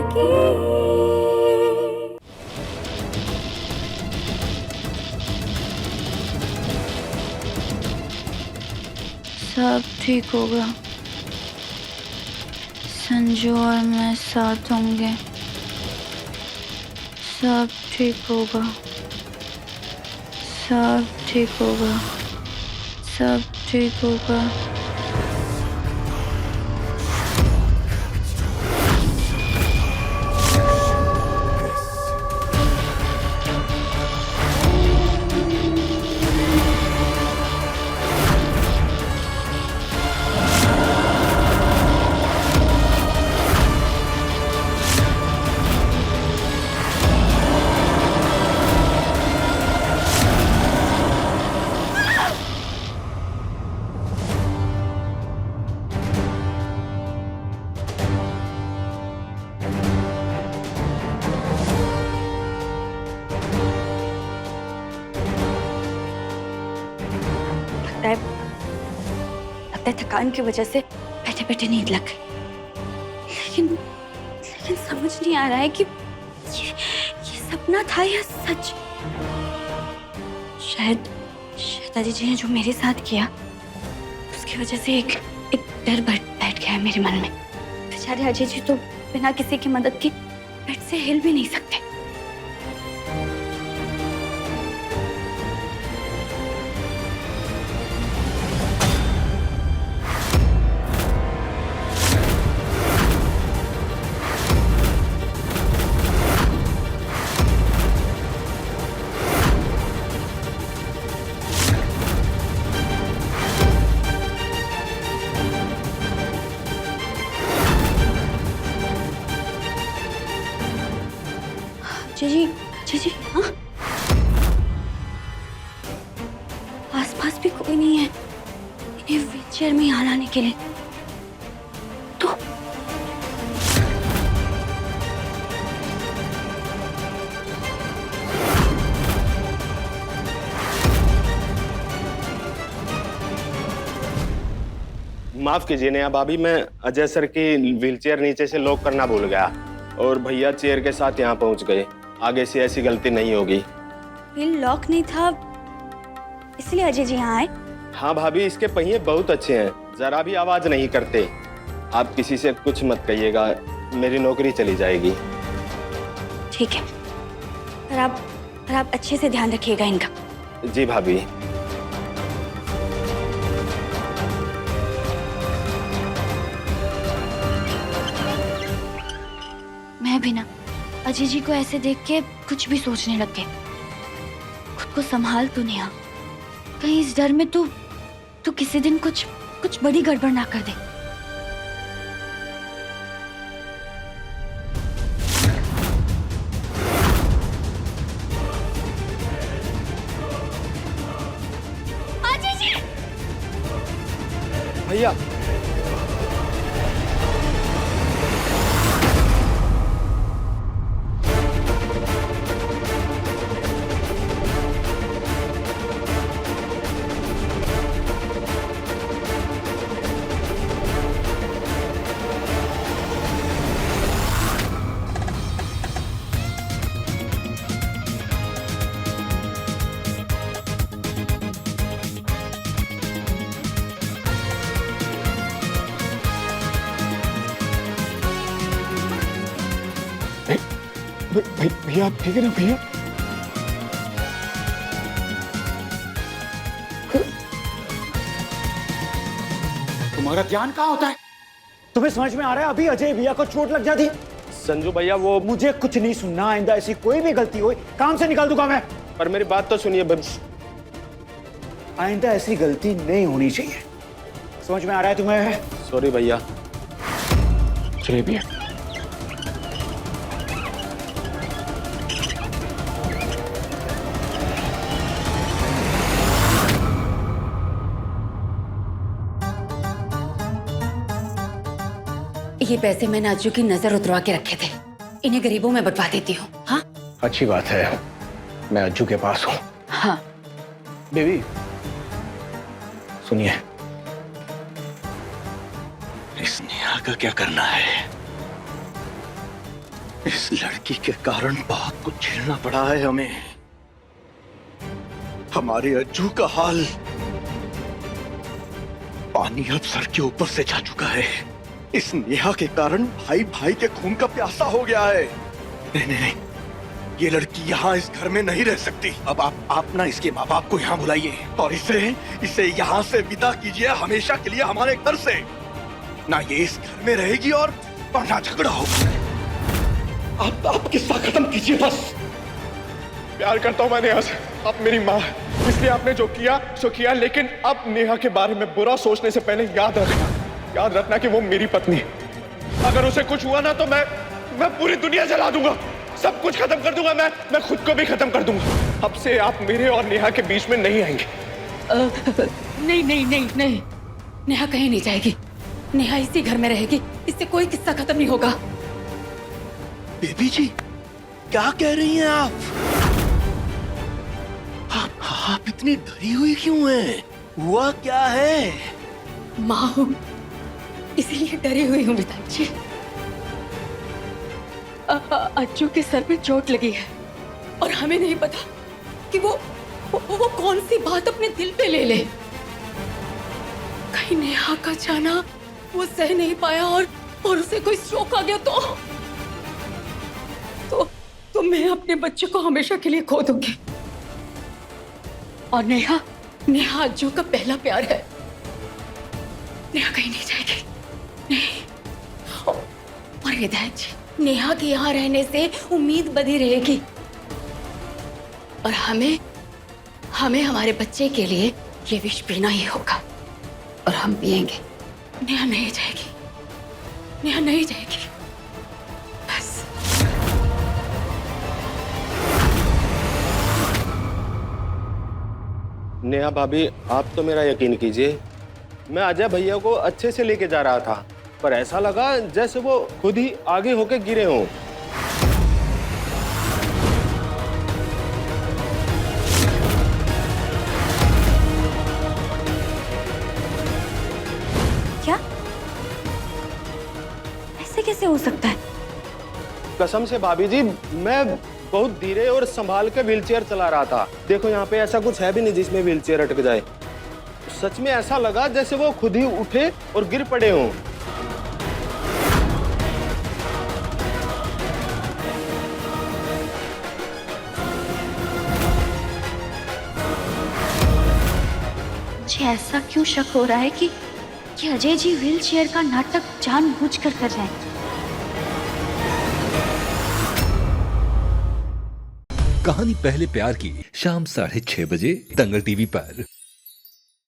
जिंदगी। सब ठीक होगा। संजू और मैं साथ होंगे। सब ठीक होगा। सब ठीक होगा। सब ठीक होगा। लगता है थकान की वजह से बैठे बैठे नींद लग गई। लेकिन समझ नहीं आ रहा है कि ये सपना था या सच। शायद दादी जी ने जो मेरे साथ किया उसकी वजह से एक डर बैठ गया है मेरे मन में। बेचारे अजय जी तो बिना किसी की मदद के बेड से हिल भी नहीं सकते। जी हाँ, आसपास भी कोई नहीं है इन्हें व्हीलचेयर में यहाँ लाने के लिए। तो माफ कीजिए नया भाभी, मैं अजय सर की व्हीलचेयर नीचे से लॉक करना भूल गया और भैया चेयर के साथ यहाँ पहुँच गए। आगे से ऐसी गलती नहीं होगी। व्हील लॉक नहीं था इसलिए अजय जी यहाँ आए। हाँ भाभी, इसके पहिए बहुत अच्छे हैं, जरा भी आवाज नहीं करते। आप किसी से कुछ मत कहिएगा, मेरी नौकरी चली जाएगी। ठीक है, पर आप अच्छे से ध्यान रखिएगा इनका। जी भाभी। मैं भी ना अजय जी को ऐसे देख के कुछ भी सोचने लग गए। खुद को संभाल तो नहीं। कहीं इस डर में तू किसी दिन कुछ बड़ी गड़बड़ ना कर दे। अजय जी! भैया भैया आप ठीक है ना भैया? तुम्हारा ध्यान कहाँ होता है? तुम्हें समझ में आ रहा है अभी अजय भैया को चोट लग जाती। संजू भैया वो मुझे कुछ नहीं सुनना। आइंदा ऐसी कोई भी गलती हो काम से निकाल दूंगा मैं। पर मेरी बात तो सुनिए। आइंदा ऐसी गलती नहीं होनी चाहिए। समझ में आ रहा है तुम्हें? सॉरी भैया। चलिए भैया। ये पैसे मैंने अज्जू की नजर उतरवा के रखे थे, इन्हें गरीबों में बंटवा देती हूँ। हाँ अच्छी बात है, मैं अज्जू के पास हूँ। हाँ बेबी सुनिए, इस नेहा का क्या करना है? इस लड़की के कारण बहुत कुछ झेलना पड़ा है हमें। हमारे अज्जू का हाल पानी अब सर के ऊपर से जा चुका है। इस नेहा के कारण भाई भाई के खून का प्यासा हो गया है। नहीं नहीं नहीं, ये लड़की यहाँ इस घर में नहीं रह सकती। अब आप ना इसके माँ बाप को यहाँ बुलाइए और इसे यहाँ से विदा कीजिए हमेशा के लिए हमारे घर से। ना ये इस घर में रहेगी और ना झगड़ा होगा। आप किस्सा खत्म कीजिए बस। प्यार करता हूं मैं नेहा से। आप मेरी माँ, इसलिए आपने जो किया सो किया, लेकिन अब नेहा के बारे में बुरा सोचने से पहले याद रखना कि वो मेरी पत्नी है। अगर उसे कुछ हुआ ना तो मैं पूरी दुनिया जला दूंगा, सब कुछ खत्म कर दूंगा। मैं खुद को भी खत्म कर दूंगा। अब से आप मेरे और नेहा के बीच में नहीं आएंगे। नहीं नहीं नहीं नहीं, नेहा कहीं नहीं जाएगी। नेहा इसी घर में रहेगी, इससे कोई किस्सा खत्म नहीं होगा। बेबी जी, क्या कह रही हैं आप? आप इतनी डरी हुई क्यों हैं? हुआ क्या है? माँ हूं, इसीलिए डरी हुई हूँ पिताजी। अज्जू के सर में चोट लगी है और हमें नहीं पता कि वो कौन सी बात अपने दिल पे ले ले। कहीं नेहा का जाना वो सह नहीं पाया और उसे कोई स्ट्रोक आ गया तो मैं अपने बच्चे को हमेशा के लिए खो दूंगी। और नेहा अज्जू का पहला प्यार है। नेहा कहीं नहीं जाएगी, नहीं। और विधायक जी, नेहा के यहाँ रहने से उम्मीद बधी रहेगी और हमें हमारे बच्चे के लिए ये विष पीना ही होगा और हम पिएंगे। नेहा नहीं जाएगी, नेहा नहीं जाएगी, बस। नेहा भाभी, आप तो मेरा यकीन कीजिए, मैं अजय भैया को अच्छे से लेके जा रहा था, पर ऐसा लगा जैसे वो खुद ही आगे होके गिरे हों। क्या? ऐसे कैसे हो सकता है? कसम से भाभी जी, मैं बहुत धीरे और संभाल के व्हीलचेयर चला रहा था। देखो यहाँ पे ऐसा कुछ है भी नहीं जिसमें व्हीलचेयर अटक जाए। सच में ऐसा लगा जैसे वो खुद ही उठे और गिर पड़े हों। मुझे ऐसा क्यों शक हो रहा है कि अजय जी व्हील चेयर का नाटक जानबूझकर कर रहे हैं। कहानी पहले प्यार की शाम 6:30 बजे दंगल टीवी पर।